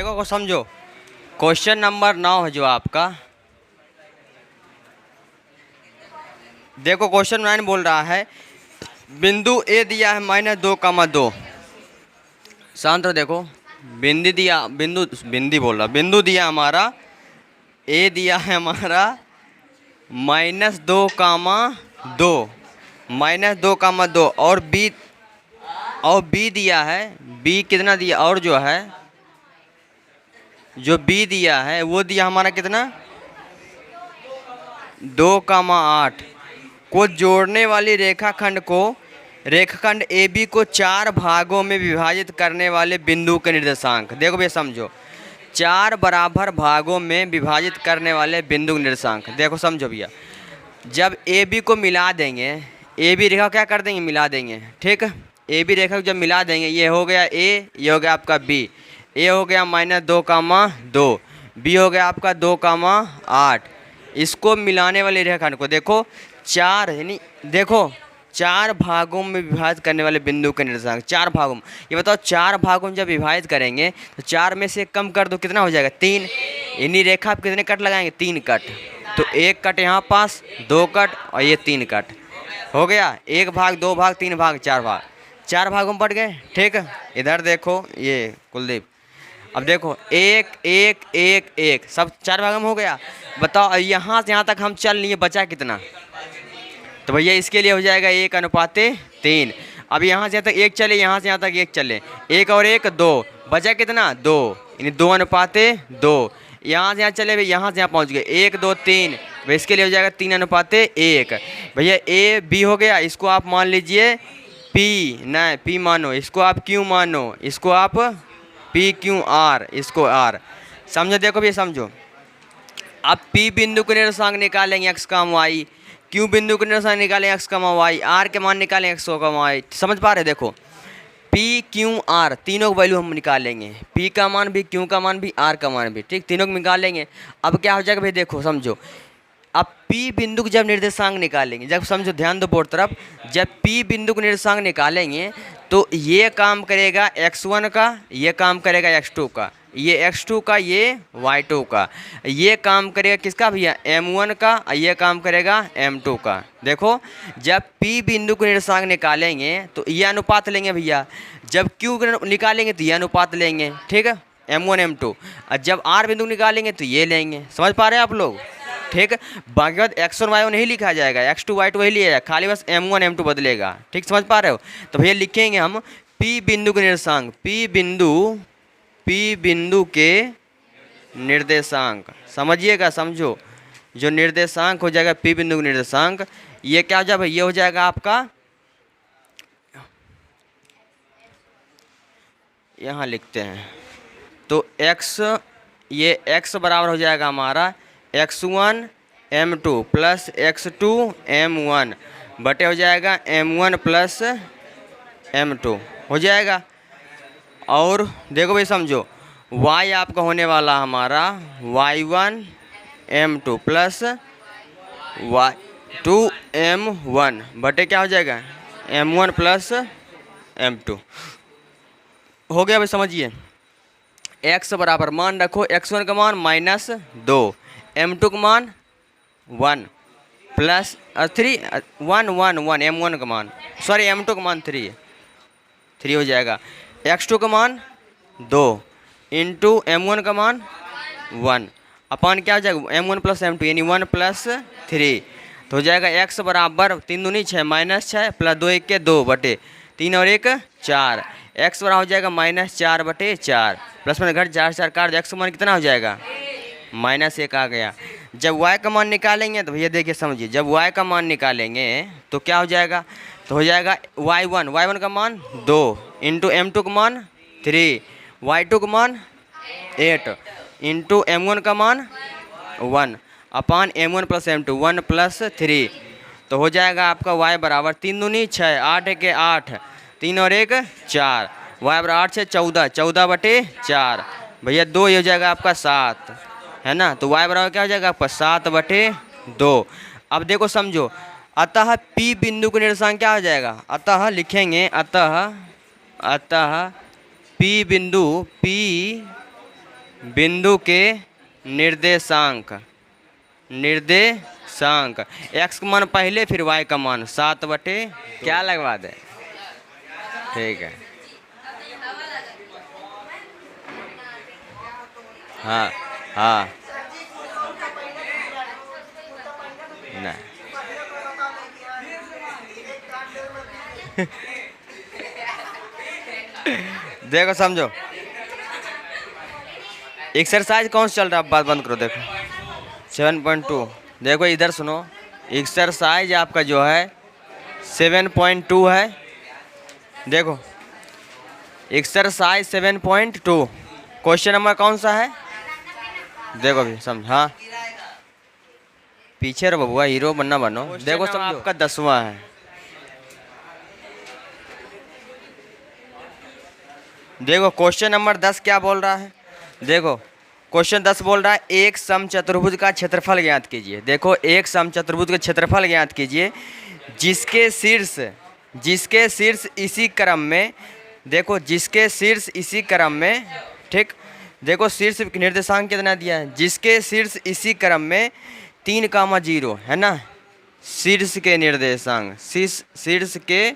देखो समझो, question number 9 है जो आपका। देखो क्वेश्चन 9 बोल रहा है बिंदु ए दिया है -2,2। शांत हो। देखो बिंदु दिया, बिंदु दिया हमारा, ए दिया है हमारा -2,2, -2,2 और बी दिया है, बी कितना दिया, और जो है जो बी दिया है वो दिया हमारा कितना 2,8 को जोड़ने वाली रेखाखंड ए बी को 4 भागों में विभाजित करने वाले बिंदु के निर्देशांक। देखो भैया समझो, 4 बराबर भागों में विभाजित करने वाले बिंदु के निर्देशांक। देखो समझो भैया, जब ए बी को मिला देंगे, ए बी रेखा क्या कर देंगे, मिला देंगे। ठीक, ए बी रेखा को जब मिला देंगे, ये हो गया ए, ये हो गया आपका बी। ए हो गया -2,2, बी हो गया आपका 2,8। इसको मिलाने वाले रेखाखंड को देखो 4, यानी देखो 4 भागों में विभाजित करने वाले बिंदु के निर्देशांक। 4 भागों में, ये बताओ 4 भागों में जब विभाजित करेंगे तो 4 में से कम कर दो, कितना हो जाएगा 3। यानी रेखा आप कितने कट लगाएंगे, 3 कट। तो 1 कट यहाँ पास, 2 कट और ये 3 कट हो गया। 1 भाग, 2 भाग, 3 भाग, 4 भाग, 4 भागों में बढ़ गए। ठीक, इधर देखो ये कुलदीप, अब देखो 1 1 1 1 सब 4 भागों में हो गया। बताओ यहाँ से यहाँ तक हम चल लिए, बचा कितना, तो भैया इसके लिए हो जाएगा 1:3। अब यहाँ से यहाँ तक 1 चले, यहाँ से यहाँ तक 1 चले, 1 और 1 2, बचा कितना 2, यानी 2:2। यहाँ से यहाँ चले भाई, यहाँ से यहाँ पहुँच गए 1 2 3, भाई इसके लिए हो जाएगा 3:1। भैया ए बी हो गया, इसको आप मान लीजिए पी, नहीं पी मानो, इसको आप क्यू मानो, इसको आप पी क्यू आर, इसको आर समझो। देखो भैया समझो, अब पी बिंदु के निर्देशांक निकालेंगे x, y, क्यू बिंदु के निर्देशांक निकालेंगे x, y, आर के मान निकालेंगे x, y। समझ पा रहे? देखो पी क्यू आर तीनों का वैल्यू हम निकालेंगे, पी का मान भी, क्यू का मान भी, आर का मान भी। ठीक, तीनों को निकालेंगे। अब क्या हो जाएगा भाई, देखो समझो, अब P बिंदु को जब निर्देशांक निकालेंगे, जब समझो ध्यान दो बोर्ड तरफ, जब P बिंदु को निर्देशांक निकालेंगे तो ये काम करेगा x1 का, ये काम करेगा x2 का, ये x2 का, ये y2 का, ये काम करेगा किसका भैया m1 का, ये काम करेगा m2 का। देखो जब P बिंदु को निर्देशांक निकालेंगे तो ये अनुपात लेंगे भैया, जब Q निकालेंगे तो ये अनुपात लेंगे। ठीक है, m1 m2, और जब R बिंदु निकालेंगे तो ये लेंगे। समझ पा रहे हैं आप लोग? ठीक, बाकी बात x1 y1 नहीं लिखा जाएगा, x2 y2 वही लिया जाएगा, खाली बस m1 m2 बदलेगा। ठीक, समझ पा रहे हो? तो भैया लिखेंगे हम P बिंदु के निर्देशांक, P बिंदु के निर्देशांक, समझिएगा, समझो, जो निर्देशांक हो जाएगा P बिंदु के निर्देशांक, ये क्या हो जाएगा, ये हो जाएगा आपका, यहाँ लिखते हैं तो x, ये x बराबर हो जाएगा हमारा x1 m2 plus x2 m1 बटे हो जाएगा m1 प्लस m2 हो जाएगा। और देखो भाई समझो, y आपका होने वाला हमारा y1 m2 plus y2 m1 बटे क्या हो जाएगा m1 प्लस m2 हो गया भाई। समझिए x बराबर मान रखो, x1 का मान -2, m2 का मान 1 प्लस 3 1 1 1, m1 का मान, सॉरी m2 का मान 3 हो जाएगा, x2 का मान 2 इंटू m1 का मान 1 अपन क्या हो जाएगा m1 प्लस m2 यानी 1 प्लस 3, तो हो जाएगा x बराबर 3 दूनी 6 -6 प्लस 2 1 के 2 बटे 3 और 1 4, x बराबर हो जाएगा -4 बटे 4, प्लस में घट 4 4 काट, x का मान कितना हो जाएगा -1 आ गया। जब y का मान निकालेंगे तो भैया देखिए समझिए, जब y का मान निकालेंगे तो क्या हो जाएगा, तो हो जाएगा y1 का मान 2 इंटू m2 का मान 3, y2 का मान 8 इंटू m1 का मान 1 अपान m1 प्लस m2 1 प्लस 3, तो हो जाएगा आपका y बराबर 3 दूनी 6 8 के 8 3 और 1 4, y बराबर 8 से 14 14 बटे 4 भैया 2, ये हो जाएगा आपका 7 है ना, तो y बराबर क्या हो जाएगा आपका 7 बटे 2। अब देखो समझो, अतः P बिंदु का निर्देशांक क्या हो जाएगा, अतः लिखेंगे, अतः P बिंदु के निर्देशांक x का मान पहले फिर y का मान 7/, क्या लगवा दे? ठीक है, हाँ हाँ, नहीं देखो समझो, एक्सरसाइज कौन सा चल रहा है? बात बंद करो। देखो 7.2, देखो इधर सुनो, एक्सरसाइज आपका जो है 7.2 है। देखो एक्सरसाइज 7.2 क्वेश्चन नंबर कौन सा है? देखो भी समझ, हाँ पीछे रहो बबुआ, हीरो बनना बनो। देखो समझो, आपका 10वां है। देखो क्वेश्चन नंबर 10 क्या बोल रहा है? देखो क्वेश्चन 10 बोल रहा है एक समचतुर्भुज का क्षेत्रफल ज्ञात कीजिए। देखो एक समचतुर्भुज का क्षेत्रफल ज्ञात कीजिए जिसके शीर्ष इसी क्रम में, देखो जिसके शीर्ष इसी क्रम में, ठीक, देखो शीर्ष निर्देशांक कितना दिया है? जिसके शीर्ष इसी क्रम में 3,0 है ना, शीर्ष के निर्देशांक, शीर्ष के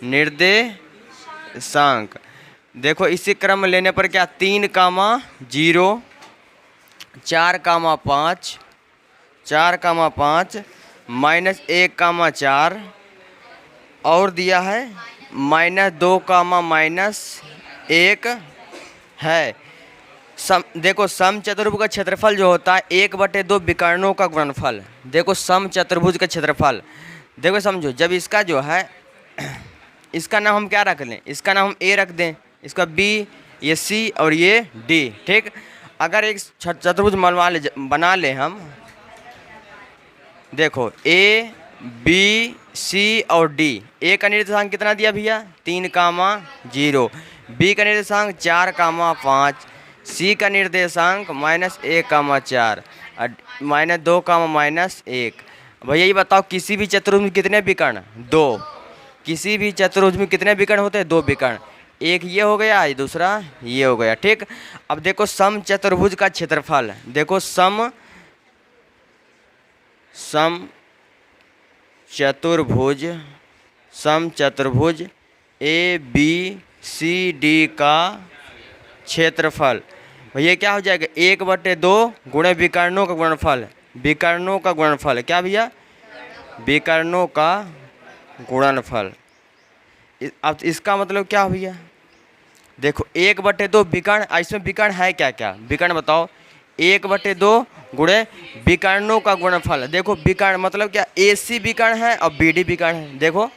निर्देशांक। देखो इसी क्रम में लेने पर क्या 3,0, 4,5, 4,5 -1,4 और दिया है -2, है। देखो समचतुर्भुज का क्षेत्रफल जो होता है 1/2 विकर्णों का गुणनफल। देखो समचतुर्भुज का क्षेत्रफल, देखो समझो, जब इसका जो है इसका नाम हम क्या रख लें? इसका नाम हम A रख दें, इसका B, ये C और ये D, ठीक। अगर एक चतुर्भुज बना ले हम, देखो A, B, C और D। A का निर्देशांक कितना दिया भैया? 3,0, B का निर्देशांक 4,5, C का निर्देशांक -1,4 और -2, -1। भैया ये बताओ किसी भी चतुर्भुज में कितने विकर्ण? 2। किसी भी चतुर्भुज में कितने विकर्ण होते हैं? 2 विकर्ण। एक ये हो गया, दूसरा ये हो गया, ठीक। अब देखो समचतुर्भुज का क्षेत्रफल, देखो समचतुर्भुज ABCD का क्षेत्रफल भैया क्या हो जाएगा? 1/2 गुणे विकर्णों का गुणनफल। विकर्णों का गुणनफल क्या भैया? विकर्णों का गुणनफल। अब इसका मतलब क्या भैया? देखो 1/2 विकर्ण, इसमें विकर्ण है क्या क्या? विकर्ण बताओ। 1/2 गुणे विकर्णों का गुणनफल। देखो विकर्ण मतलब क्या? AC विकर्ण है और BD विकर्ण है। देखो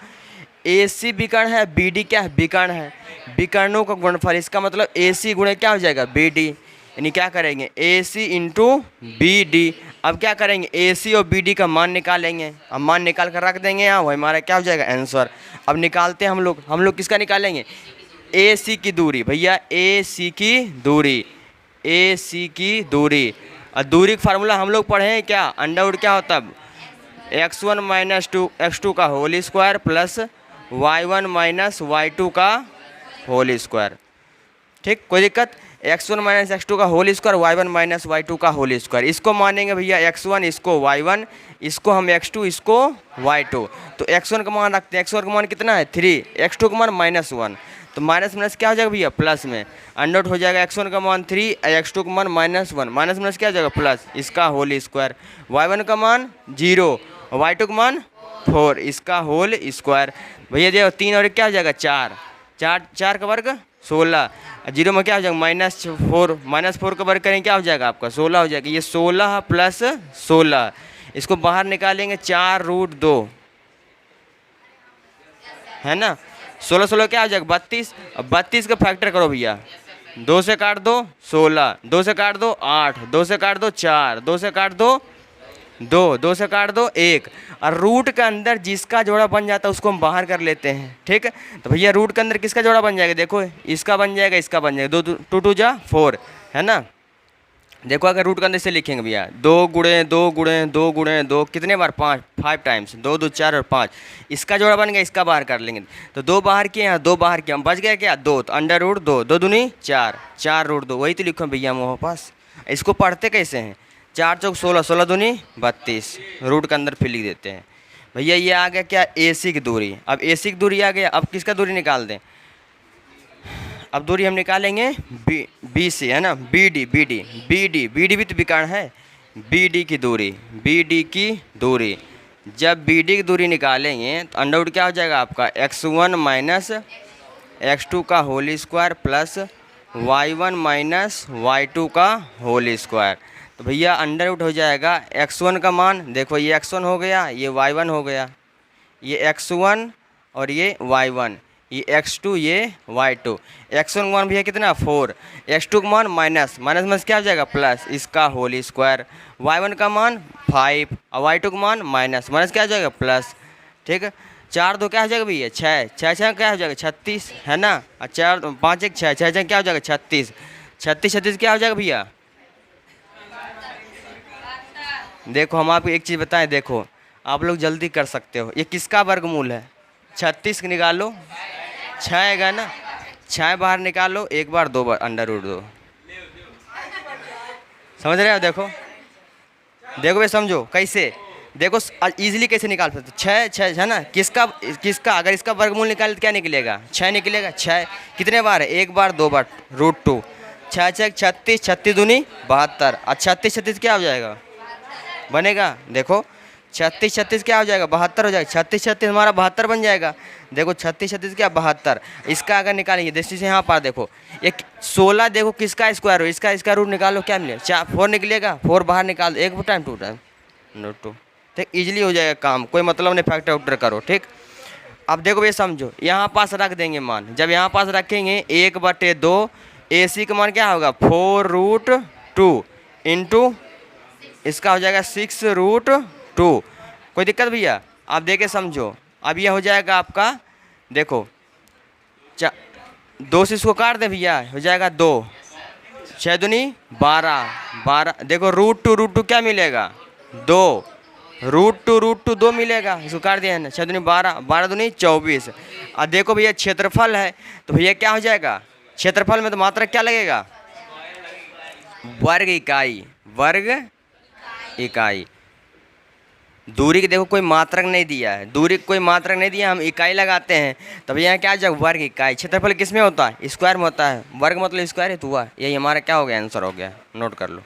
AC विकर्ण है, BD क्या है? विकर्ण है। विकर्णों का गुणनफल, इसका मतलब AC गुणे क्या हो जाएगा? BD। यानी क्या करेंगे? AC × BD। अब क्या करेंगे? AC और BD का मान निकालेंगे। अब मान निकाल कर रख देंगे यहाँ, वो हमारा क्या हो जाएगा? आंसर। अब निकालते हैं हम लोग किसका निकालेंगे? AC की दूरी भैया, AC की दूरी। और दूरी का फार्मूला हम लोग पढ़े हैं क्या? अंडर क्या होता है? x1 - 2 x2 का whole square plus y1 - y2 का होल स्क्वायर, ठीक। कोई दिक्कत? x1 - x2 का होल स्क्वायर, y1 - y2 का होल स्क्वायर। इसको मानेंगे भैया x1, इसको y1, इसको हम x2, इसको y2। तो x1 का मान रखते हैं। x1 का मान कितना है? 3, x2 का मान -1। तो माइनस क्या हो जाएगा भैया? प्लस में अंडर हो जाएगा। x1 का मान 3, x2 का मान -1, माइनस क्या हो जाएगा? प्लस, इसका होल स्क्वायर। y1 का मान 0, y2 का मान 4, इसका होल स्क्वायर। भैया देखो 3 और क्या हो जाएगा? 4, 4 का वर्ग 16। 0 में क्या हो जाएगा? -4 का वर्ग करेंगे क्या हो जाएगा आपका? 16 हो जाएगा। ये 16 + 16, इसको बाहर निकालेंगे 4√2, है ना। 16 क्या हो जाएगा? 32। अब 32 का फैक्टर करो भैया, 2 से काट दो 16, 2 से काट दो 8, 2 से काट दो 4, 2 से काट दो 2, 2 से काट दो 1। और रूट के अंदर जिसका जोड़ा बन जाता है उसको हम बाहर कर लेते हैं, ठीक है। तो भैया रूट के अंदर किसका जोड़ा बन जाएगा? देखो इसका बन जाएगा, इसका बन जाएगा। 2 × 2 = 4, है ना। देखो अगर रूट के अंदर से लिखेंगे भैया, 2 गुणे 2 कितने बार, 5, 5 टाइम्स, 2 2 4 और 5, इसका जोड़ा बन गया, इसका बाहर कर लेंगे। तो 2 बाहर किए हैं, 2 बाहर किए, हम बच गया क्या, 2, तो अंडर रूट 2, 2 दूनी 4, 4 रूट 2, वही तो लिखो भैया मोह पास। इसको पढ़ते कैसे हैं, 4 चौक 16, 16 दूनी 32, रूट के अंदर फिर लिख देते हैं भैया। ये आ गया क्या, AC की दूरी। अब AC की दूरी आ गया, अब किसका दूरी निकाल दें, अब दूरी हम निकालेंगे बी से, है ना, BD भी तो विकर्ण है, BD की दूरी, BD की दूरी। जब BD की दूरी निकालेंगे तो अंडर रूट क्या हो जाएगा आपका, x1 माइनस x2 का whole square plus y1 minus y2 का होल स्क्वायर। तो भैया अंडर रूट हो जाएगा x1 का मान, देखो ये x1 हो गया, ये y1 हो गया, ये x1 और ये y1, ये x2 ये y2। x1 का मान भैया कितना 4, x2 का मान माइनस माइनस क्या हो जाएगा प्लस, इसका होल स्क्वायर, y1 का मान 5 और y2 का मान माइनस माइनस क्या हो जाएगा प्लस, ठीक है। 4 2 क्या हो जाएगा भैया 6, 6 6 क्या हो जाएगा 36, है ना, और 4 5 1 6, 6 6 क्या हो जाएगा 36, 36 36 क्या हो जाएगा भैया। देखो हम आपको एक चीज़ बताएं, देखो आप लोग जल्दी कर सकते हो, ये किसका वर्गमूल है, 36 निकालो, 6 आएगा ना, 6 बाहर निकालो, एक बार 2 बार अंडर रूट 2, समझ रहे हो। देखो देखो भाई समझो कैसे, देखो इजीली कैसे निकाल सकते, 6 6 है ना, किसका किसका अगर इसका वर्गमूल निकाले तो क्या निकलेगा, 6 निकलेगा। 6 कितने बार है, एक बार 2 बार, रूट 2, 6 6 36, 36 दूनी 72, और 36 36 क्या हो जाएगा बनेगा, देखो 36 36 क्या हो जाएगा 72 हो जाएगा, 36 36 हमारा 72 बन जाएगा। देखो 36 36 क्या 72, इसका अगर निकालेंगे जैसे से यहाँ पर देखो एक 16, देखो किसका स्क्वायर हो, इसका रूट निकालो, क्या मिलेगा 4 निकलेगा, 4 बाहर निकाल दो, 1 टाइम 2 टाइम नोट 2, ठीक, इजीली हो जाएगा काम, कोई मतलब नहीं फैक्टर उक्टर करो, ठीक। अब देखो ये समझो, यहाँ पास रख देंगे मान, जब यहाँ पास रखेंगे 1/2, AC का मान क्या होगा 4 रूट 2 इंटू इसका हो जाएगा 6 रूट 2, कोई दिक्कत भैया, आप देखे समझो। अब यह हो जाएगा आपका, देखो 2 से इसको काट दे भैया, हो जाएगा 2, 6 दूनी 12 12, देखो रूट टू क्या मिलेगा 2, रूट टू 2 मिलेगा, इसको काट दिया है ना, 6 दूनी 12 12 दूनी 24। अब देखो भैया क्षेत्रफल है, तो भैया क्या हो जाएगा, क्षेत्रफल में तो मात्रक क्या लगेगा, वर्ग इकाई, वर्ग इकाई। दूरी की देखो कोई मात्रक नहीं दिया है, दूरी कोई मात्रक नहीं दिया, हम इकाई लगाते हैं, तब यहाँ क्या जब वर्ग इकाई। क्षेत्रफल किस में होता है, स्क्वायर में होता है, वर्ग मतलब स्क्वायर है, तो हुआ, यही हमारा क्या हो गया आंसर हो गया, नोट कर लो।